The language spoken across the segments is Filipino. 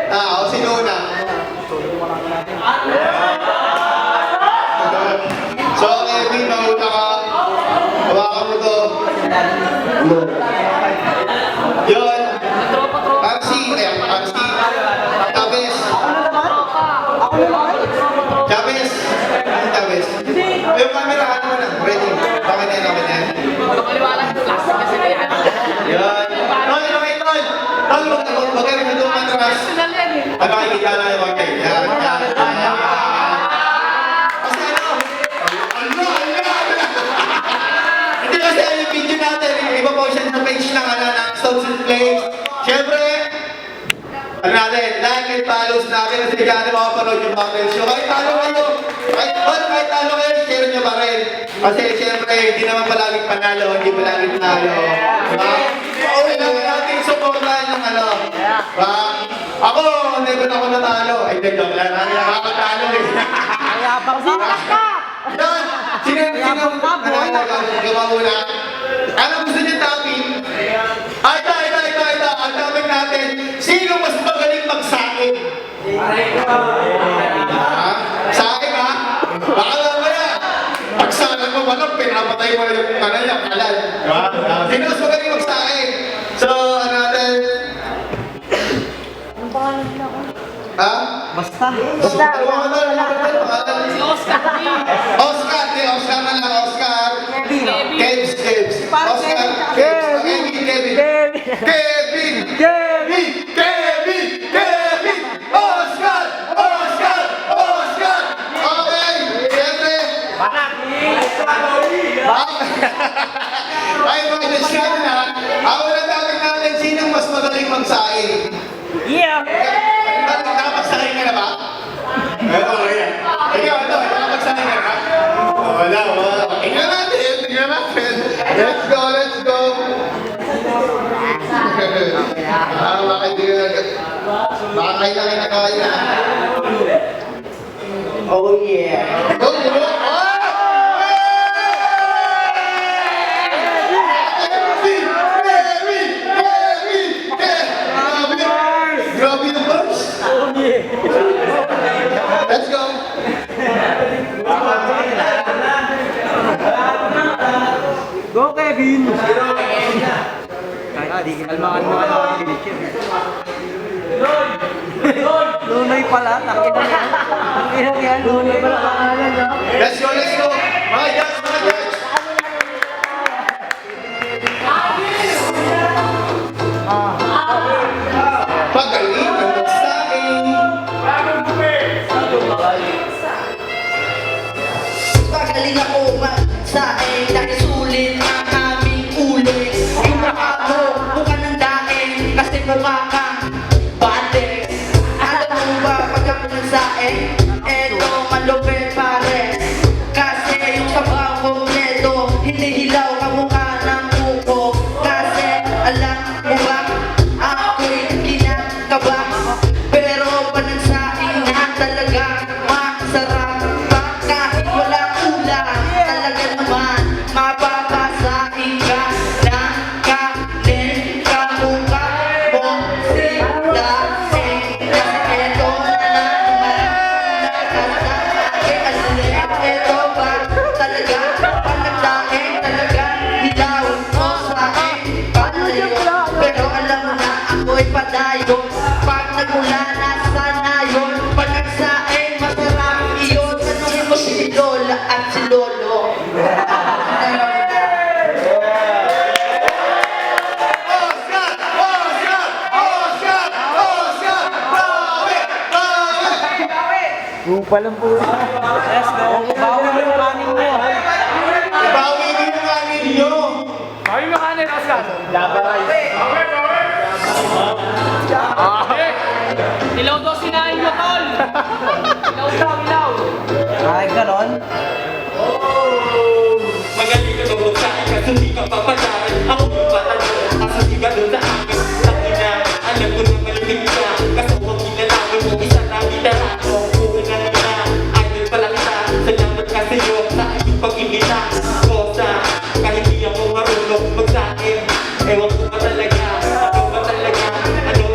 Ako si Luna. So, Kevin, mauna ka. Hawakan mo to. Yun. Arsi. Chavez. Chavez. Chavez. Yung camera, ano mo na? Ready. Bakit na yan? Yan. Tol. Huwag kayo matras. Ano makikita na yung mga yan. Kasi ano? Hindi kasi yung video natin, iba po siya sa page ng Stones and Flames. Siyempre, ano natin, like and follow natin kasi kaya makapanood yung background show. Kahit talo kayo, share nyo pa rin. Kasi siyempre, hindi naman palaging panalo, hindi palaging panalo. Kailangan natin supportahan yung ano. Ako, never ako natalo. Ay, joke lang. Nakakatalo eh. Kaya bang sinak ka? Doon! Sino gumamula? Ano gusto niyo topic? Ito. Ang topic natin, sino mas magaling magsakin? Sa akin ha? Baka lang ba yan? Pagsakin mo walang pinapatay mo yung kanayang kalan. Sino mas magaling magsakin? So, ano natin? Anong pangalan nila ako? Ha? Basta. Oscar na lang, Oscar. Kevs. Kevin! Oscar! Okay, siyempre. Ay, mga desyan na. Ako na topic natin, sinong mas magaling magsaing? Yeah! Nakapagsaing ka na ba? Oo, yan. Ikaw, nakapagsaing ka na? Wala. Tingnan natin. Let's go. Baka kailangan na kaya. Oh yeah! Grabe yung bars. Let's go. Go Kevin! Kalmakan mo ano ang Lunay pala, takinang yan. Lunay pala pangalan, no? Let's go. Mga judge. Pagaling ang magsaing. Pagaling ako magsaing dahil sulit ang aming ulit. Yung mukha mo, mukha ng daing kasi mukha kang bate. Alam mo ba pag ako nagsaing, eto malupit pare. Kasi yung sabaw ko neto, hindi hilaw ka mukha ng kuko. Kasi alam mo ba, ako'y kinakaba. Pero pag nagsaing na talaga masarap pa kahit walang ulam. Talaga naman mapapasaing ka ng kanin kamukha mo sila. Kasi eto na naman nakasakin alin. Eto ba talaga pag nagsaing talaga hilaw mo saing palayo. Pero alam mo na ako'y padayo. Pag nagmula na sana yun. Pag nagsaing masarap iyon. Tanungin mo si Lola at si Lolo. Gupa lang po. Let's go. Bawi mo yung kanin mo. Bawi mo yung kanin nyo. Bawi mo kanin, Oscar. Ilaw daw sinain mo, tol. Ilaw. Ay, ganon. Magaling ka daw sa akin kasi hindi ka papataran. Ako patanong, asa si ba doon sa akin? Tangina, alam ko na malimig ka. Kaso kung kinalaman mo, isa na bitara. Kung na idol pala kita. Salamat ka sa'yo sa aking pag-imbita. Kosa, kahit di ako marunong magsakin. Ewan ko ba talaga? Ano ba talaga? Ano ang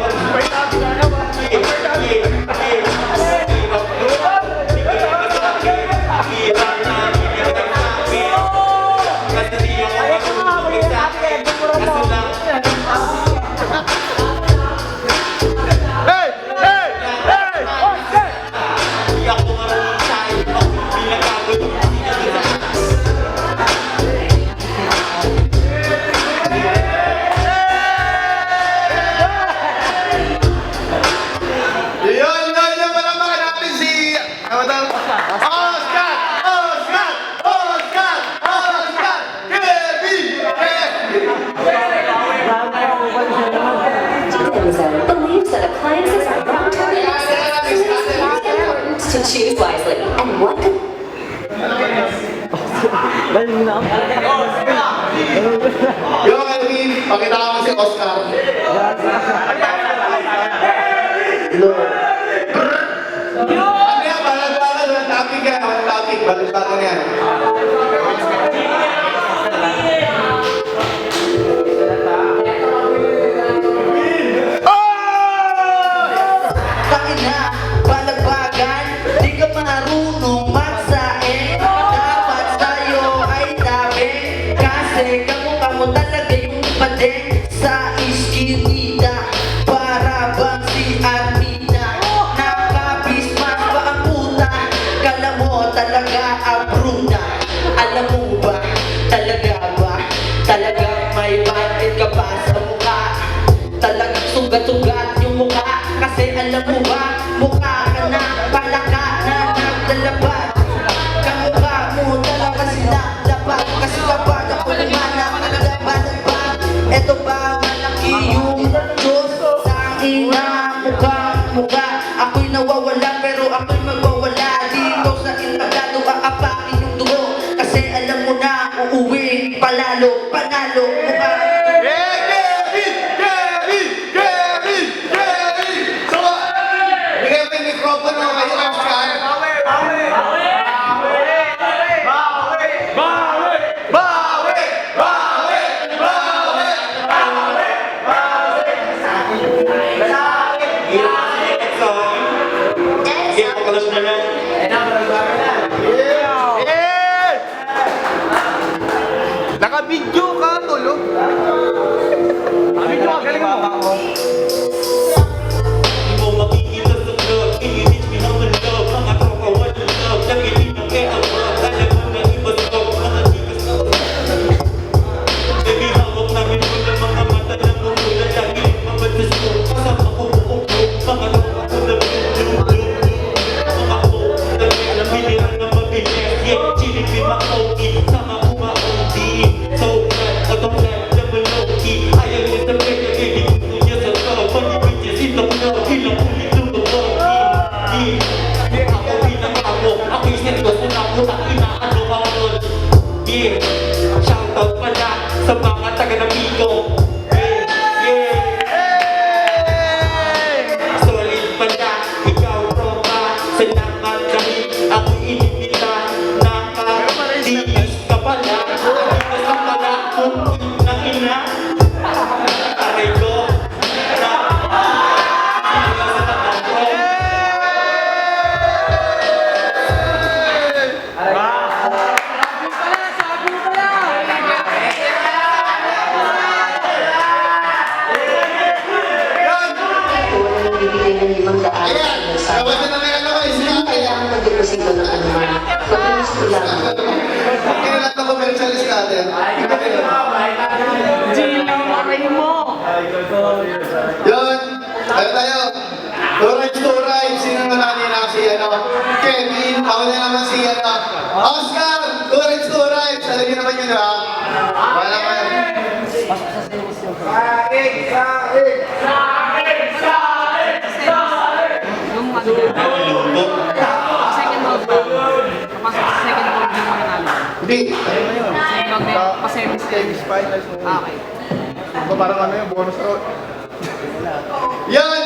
Galing na. Yo, Kelvin, pakita mo si Oscar. Ano yan? Balag-balag. Walang topic yan. Walang topic. Balag-balag yan. Pakina, balagbagan, di ka marunong magsaing. Dapat sa'yo ay tabi, kasi kamukha mo talaga yung padeng sa iskinita. Para bang si Armina, nakabismas pa ang puta. Kala mo talaga ang Bruna. Alam mo ba, talaga may bakit ka pa sa mukha. Talagang sugat-sugat yung mukha. Kasi alam mo ba, mukha ka na, palaka na naglalabas. Kamukha mo talaga sila dapat. Kasi kapag ako naman ang naglaban-laban, eto ba malaki yung Diyos sa ina mukha. Ako'y nawawala pero ako'y magwawala dito sa inagado aapakin yung dugo. Kasi alam mo na, uuwi palalo, panalo mukha. So, bigyan mo yung mikropono kay Oscar. Sige, pakalas na lang. Naka-video ka, tolo. Video ka, galing mo. Di mo makikita sa vlog, inginit pinang love. Mga tropa walang love, nangilin ang kaya ang vlog. Alam mo na iba sa mga tigas na baby, hawak namin mo na mga mata ng mumula. Lagi mabatas ko, kasama ko buong group. Mga tropa ko na blue. Mga ko, alam biliran na mabilis. Yeah, chilipin ma-okay, sama ko ma-OD. So, otong lang na malaki. Ayaw niya sa pwede, hindi ko niya sa tao. Panibig niya sila ko na, hilang ulit lumabagi. Ako pinakamo, ako'y seryoso na puta, inaano ka nun. Yeah, shoutout pala sa mga taga-Napigo. Yeah. Solid pala, ikaw tropa. Salamat dahil ako inibita. Nakadiis ka pala. Adidas ka pala kung ina. Aray ko. Ayan, labas na lang yung ano, iskate. Kinilat na commercial iskate. Gino, maray mo. Yun, ano tayo? Two rides. Sino na kanina? Si Kevin. Ako na naman si Oscar. Two rides. Alam niyo naman yun, ha? Wala ka yun. Yung ano, second round ba? Papasok sa second round yung mga namin. Hindi. Second round na yun, pa-semis ka. Okay. Parang ano yung bonus round. Yun!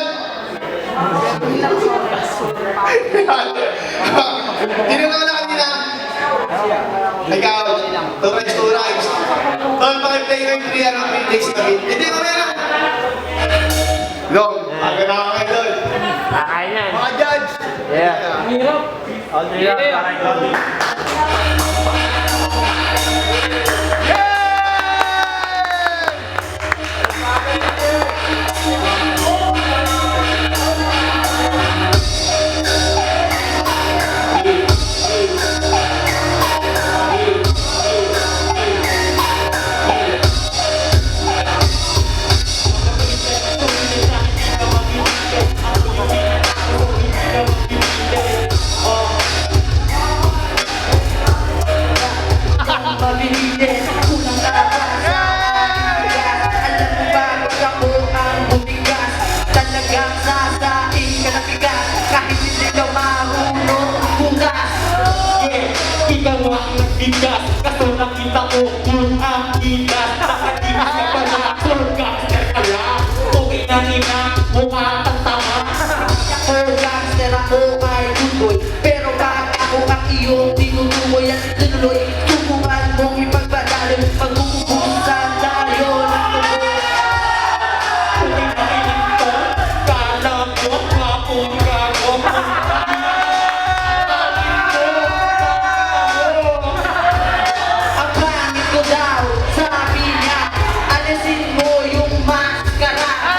Tinanong na kanina. Ikaw, two rides. Tol, pakiplay ko yung 3 days na bit. Hindi ko meron. Long, aga na ako kayo doon. Mga judge! Ang hirap. Oh, gangster ako ay tuloy. Pero bakit ako ang iyong tinutuloy at tinuloy? Subukan mong ipagpadalo, pagbubusan tayo ng tuloy. Kala mo, kapong gago. Ang pangit ko daw, sabi niya, alisin mo yung maskara.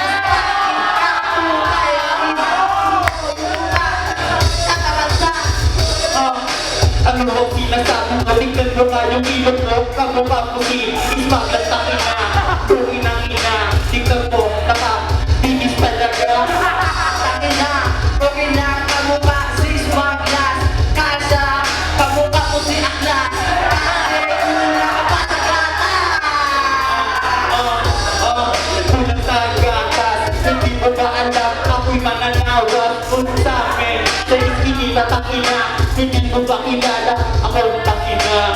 Ano mo sinasabi mo? Tingnan mo nga yung ilong mo. Kamukha mo si Ismael Takina. Buhay ng ina. Tingnan mo, nakabibis talaga. Akin na, okay na, kamukha si Smaglas. Kasha, kamukha ko si Aklas. Kasi una ka pa sa gata. Kulang sa gatas. Hindi mo ba alam? Ako'y mananawas. Kung sa akin, sa iskini na takina. Hindi mo ba kilala? Ako ang takina.